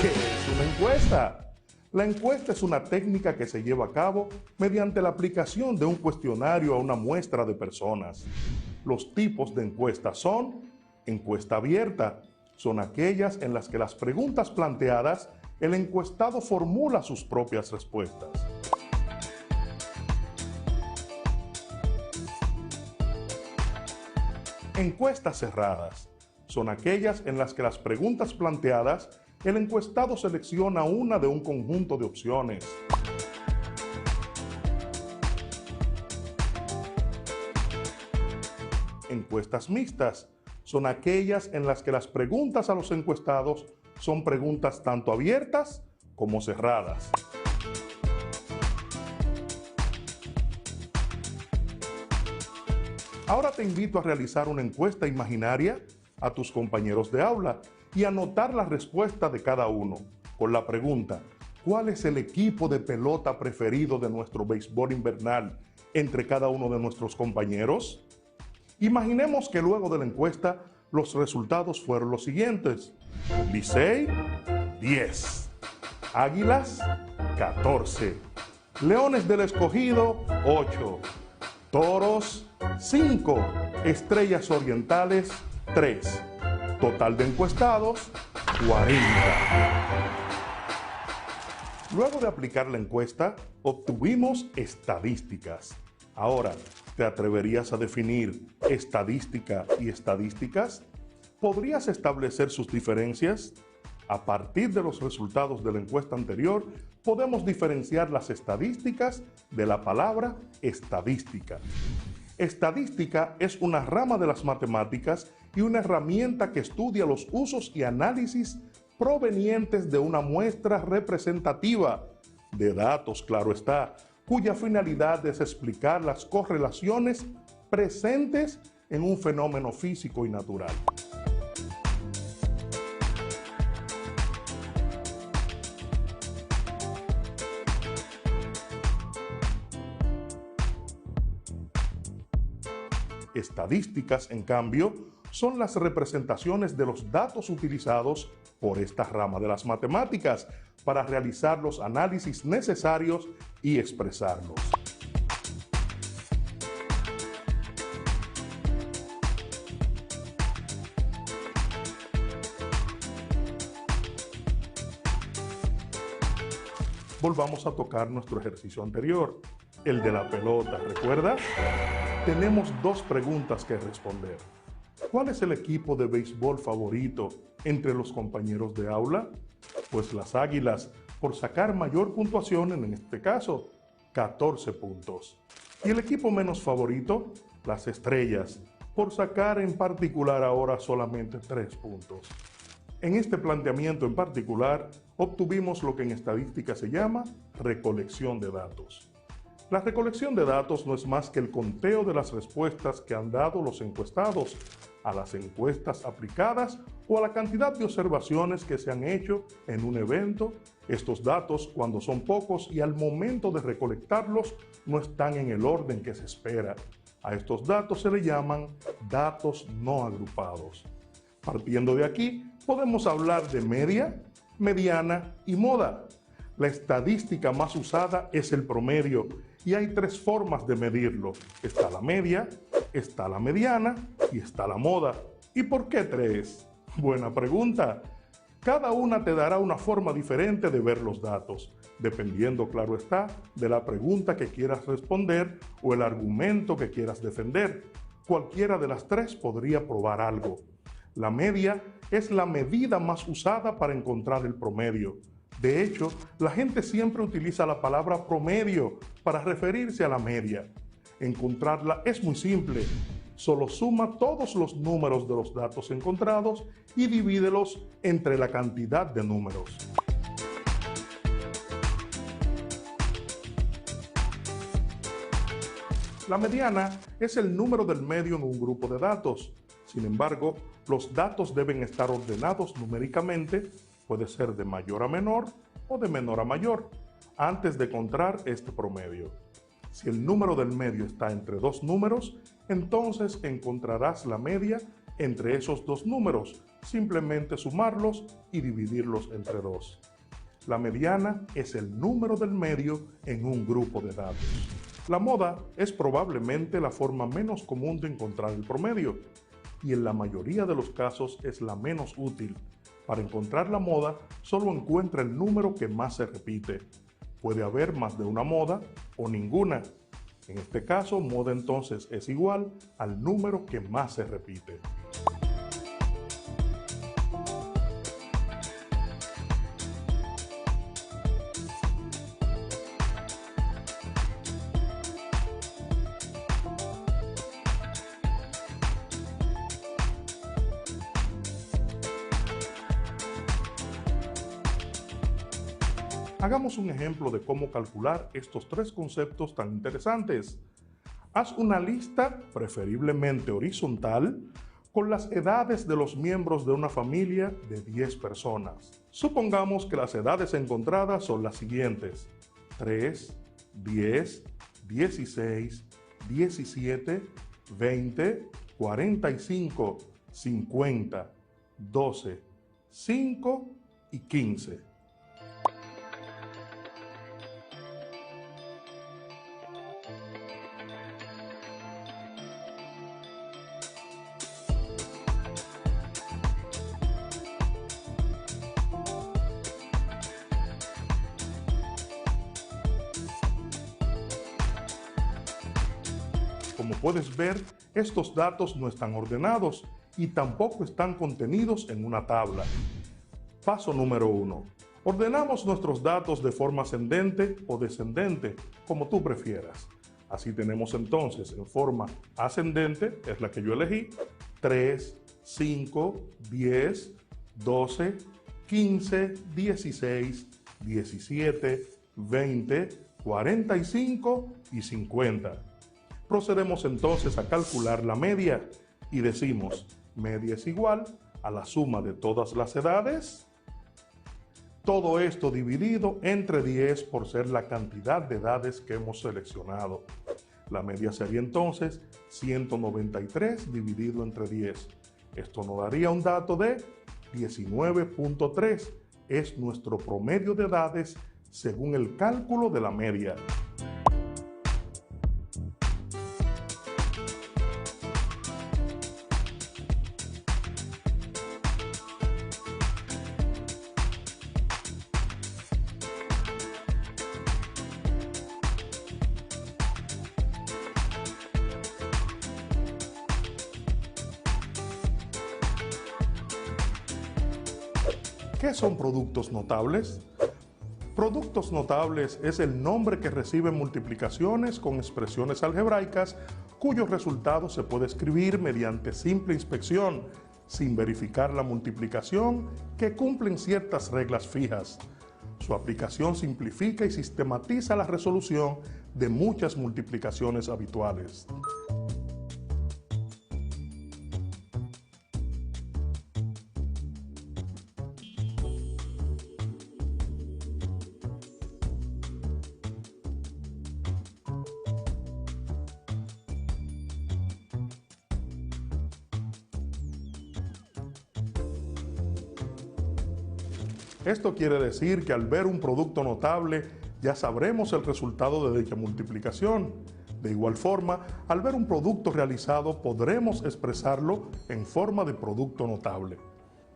¿Qué es una encuesta? La encuesta es una técnica que se lleva a cabo mediante la aplicación de un cuestionario a una muestra de personas. Los tipos de encuestas son: encuesta abierta, son aquellas en las que las preguntas planteadas, el encuestado formula sus propias respuestas. Encuestas cerradas, son aquellas en las que las preguntas planteadas, el encuestado selecciona una de un conjunto de opciones. Encuestas mixtas, son aquellas en las que las preguntas a los encuestados son preguntas tanto abiertas como cerradas. Ahora te invito a realizar una encuesta imaginaria a tus compañeros de aula y anotar la respuesta de cada uno con la pregunta: ¿cuál es el equipo de pelota preferido de nuestro béisbol invernal entre cada uno de nuestros compañeros? Imaginemos que luego de la encuesta los resultados fueron los siguientes: Licey, 10, Águilas, 14, Leones del Escogido, 8, Toros, 5, Estrellas Orientales, 3. Total de encuestados, 40. Luego de aplicar la encuesta, obtuvimos estadísticas. Ahora, ¿te atreverías a definir estadística y estadísticas? ¿Podrías establecer sus diferencias? A partir de los resultados de la encuesta anterior, podemos diferenciar las estadísticas de la palabra estadística. Estadística es una rama de las matemáticas y una herramienta que estudia los usos y análisis provenientes de una muestra representativa de datos, claro está, cuya finalidad es explicar las correlaciones presentes en un fenómeno físico y natural. Estadísticas, en cambio, son las representaciones de los datos utilizados por esta rama de las matemáticas para realizar los análisis necesarios y expresarlos. Volvamos a tocar nuestro ejercicio anterior, el de la pelota, ¿recuerdas? Tenemos dos preguntas que responder. ¿Cuál es el equipo de béisbol favorito entre los compañeros de aula? Pues las Águilas, por sacar mayor puntuación, en este caso, 14 puntos. ¿Y el equipo menos favorito? Las Estrellas, por sacar en particular ahora solamente 3 puntos. En este planteamiento en particular, obtuvimos lo que en estadística se llama recolección de datos. La recolección de datos no es más que el conteo de las respuestas que han dado los encuestados a las encuestas aplicadas o a la cantidad de observaciones que se han hecho en un evento. Estos datos, cuando son pocos y al momento de recolectarlos, no están en el orden que se espera. A estos datos se le llaman datos no agrupados. Partiendo de aquí, podemos hablar de media, mediana y moda. La estadística más usada es el promedio y hay 3 formas de medirlo. Está la media, está la mediana y está la moda. ¿Y por qué 3? Buena pregunta. Cada una te dará una forma diferente de ver los datos, dependiendo, claro está, de la pregunta que quieras responder o el argumento que quieras defender. Cualquiera de las 3 podría probar algo. La media es la medida más usada para encontrar el promedio. De hecho, la gente siempre utiliza la palabra promedio para referirse a la media. Encontrarla es muy simple. Solo suma todos los números de los datos encontrados y divídelos entre la cantidad de números. La mediana es el número del medio en un grupo de datos. Sin embargo, los datos deben estar ordenados numéricamente, puede ser de mayor a menor o de menor a mayor, antes de encontrar este promedio. Si el número del medio está entre 2 números, entonces encontrarás la media entre esos 2 números, simplemente sumarlos y dividirlos entre 2. La mediana es el número del medio en un grupo de datos. La moda es probablemente la forma menos común de encontrar el promedio y en la mayoría de los casos es la menos útil. Para encontrar la moda, solo encuentra el número que más se repite. Puede haber más de una moda o ninguna. En este caso, moda entonces es igual al número que más se repite. Hagamos un ejemplo de cómo calcular estos 3 conceptos tan interesantes. Haz una lista, preferiblemente horizontal, con las edades de los miembros de una familia de 10 personas. Supongamos que las edades encontradas son las siguientes: 3, 10, 16, 17, 20, 45, 50, 12, 5 y 15. Como puedes ver, estos datos no están ordenados y tampoco están contenidos en una tabla. Paso número 1. Ordenamos nuestros datos de forma ascendente o descendente, como tú prefieras. Así tenemos entonces en forma ascendente, es la que yo elegí, 3, 5, 10, 12, 15, 16, 17, 20, 45 y 50. Procedemos entonces a calcular la media y decimos, media es igual a la suma de todas las edades, todo esto dividido entre 10 por ser la cantidad de edades que hemos seleccionado. La media sería entonces 193 dividido entre 10. Esto nos daría un dato de 19.3. Es nuestro promedio de edades según el cálculo de la media. ¿Qué son productos notables? Productos notables es el nombre que reciben multiplicaciones con expresiones algebraicas cuyos resultados se puede escribir mediante simple inspección, sin verificar la multiplicación, que cumplen ciertas reglas fijas. Su aplicación simplifica y sistematiza la resolución de muchas multiplicaciones habituales. Esto quiere decir que al ver un producto notable ya sabremos el resultado de dicha multiplicación. De igual forma, al ver un producto realizado podremos expresarlo en forma de producto notable.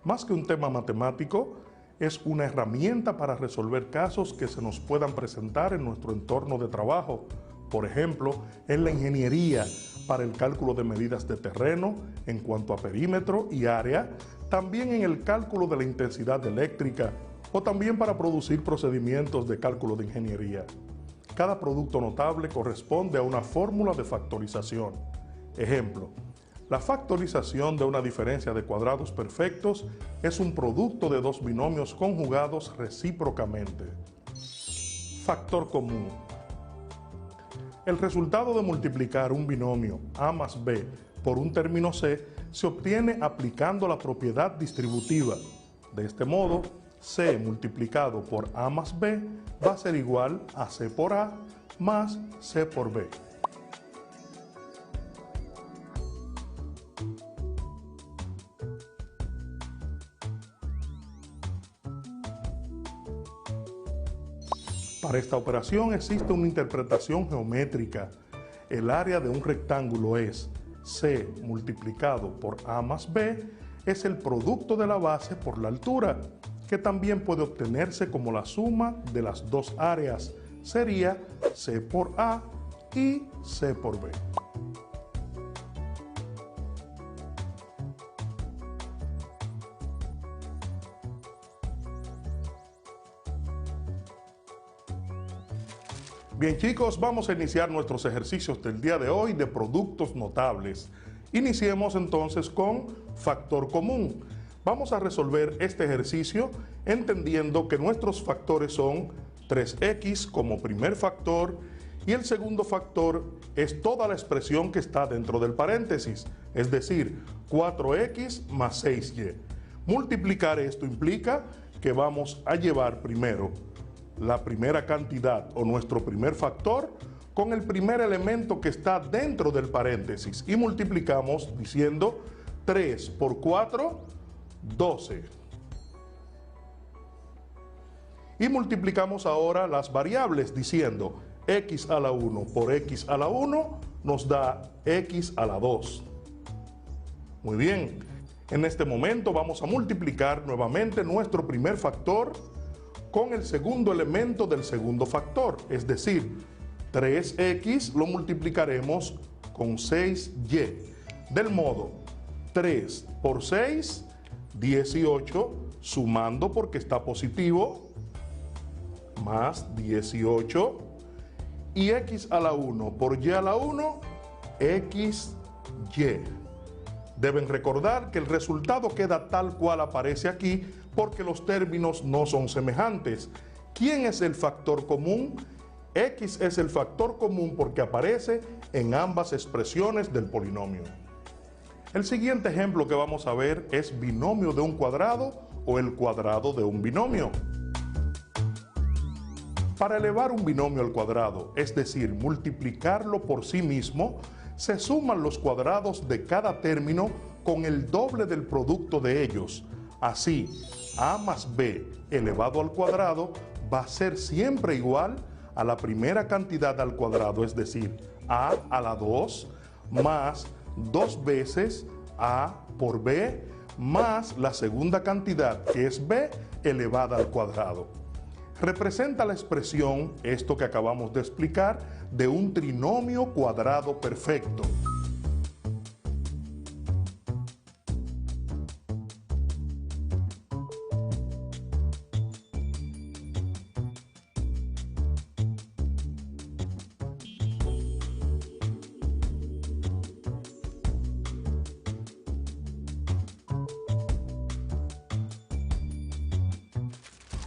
Más que un tema matemático, es una herramienta para resolver casos que se nos puedan presentar en nuestro entorno de trabajo. Por ejemplo, en la ingeniería, para el cálculo de medidas de terreno en cuanto a perímetro y área, también en el cálculo de la intensidad eléctrica o también para producir procedimientos de cálculo de ingeniería. Cada producto notable corresponde a una fórmula de factorización. Ejemplo, la factorización de una diferencia de cuadrados perfectos es un producto de dos binomios conjugados recíprocamente. Factor común. El resultado de multiplicar un binomio A más B por un término C se obtiene aplicando la propiedad distributiva. De este modo, C multiplicado por A más B va a ser igual a C por A más C por B. Para esta operación existe una interpretación geométrica. El área de un rectángulo es C multiplicado por A más B, es el producto de la base por la altura, que también puede obtenerse como la suma de las dos áreas. Sería C por A y C por B. Bien chicos, vamos a iniciar nuestros ejercicios del día de hoy de productos notables. Iniciemos entonces con factor común. Vamos a resolver este ejercicio entendiendo que nuestros factores son 3x como primer factor y el segundo factor es toda la expresión que está dentro del paréntesis, es decir, 4x más 6y. Multiplicar esto implica que vamos a llevar primero la primera cantidad o nuestro primer factor con el primer elemento que está dentro del paréntesis y multiplicamos diciendo 3 por 4, 12. Y multiplicamos ahora las variables diciendo x a la 1 por x a la 1 nos da x a la 2. Muy bien, en este momento vamos a multiplicar nuevamente nuestro primer factor con el segundo elemento del segundo factor, es decir, 3x lo multiplicaremos con 6y, del modo 3 por 6, 18, sumando porque está positivo, más 18, y x a la 1 por y a la 1, xy. Deben recordar que el resultado queda tal cual aparece aquí porque los términos no son semejantes. ¿Quién es el factor común? X es el factor común porque aparece en ambas expresiones del polinomio. El siguiente ejemplo que vamos a ver es binomio de un cuadrado o el cuadrado de un binomio. Para elevar un binomio al cuadrado, es decir, multiplicarlo por sí mismo, se suman los cuadrados de cada término con el doble del producto de ellos. Así, a más b elevado al cuadrado va a ser siempre igual a la primera cantidad al cuadrado, es decir, a la 2 más 2 veces a por b más la segunda cantidad que es b elevada al cuadrado. Representa la expresión, esto que acabamos de explicar, de un trinomio cuadrado perfecto.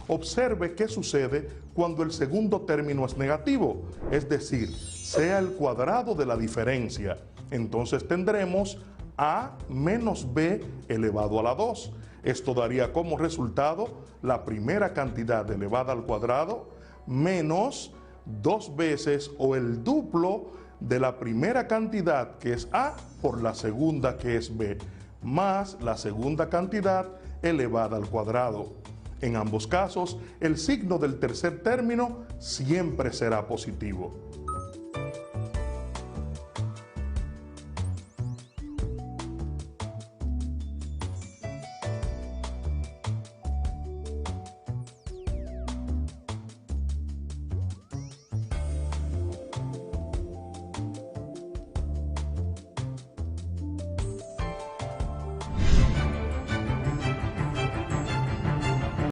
Observe qué sucede cuando el segundo término es negativo, es decir, sea el cuadrado de la diferencia. Entonces tendremos a menos b elevado a la 2. Esto daría como resultado la primera cantidad elevada al cuadrado menos 2 veces o el duplo de la primera cantidad que es a por la segunda que es b, más la segunda cantidad elevada al cuadrado. En ambos casos, el signo del tercer término siempre será positivo.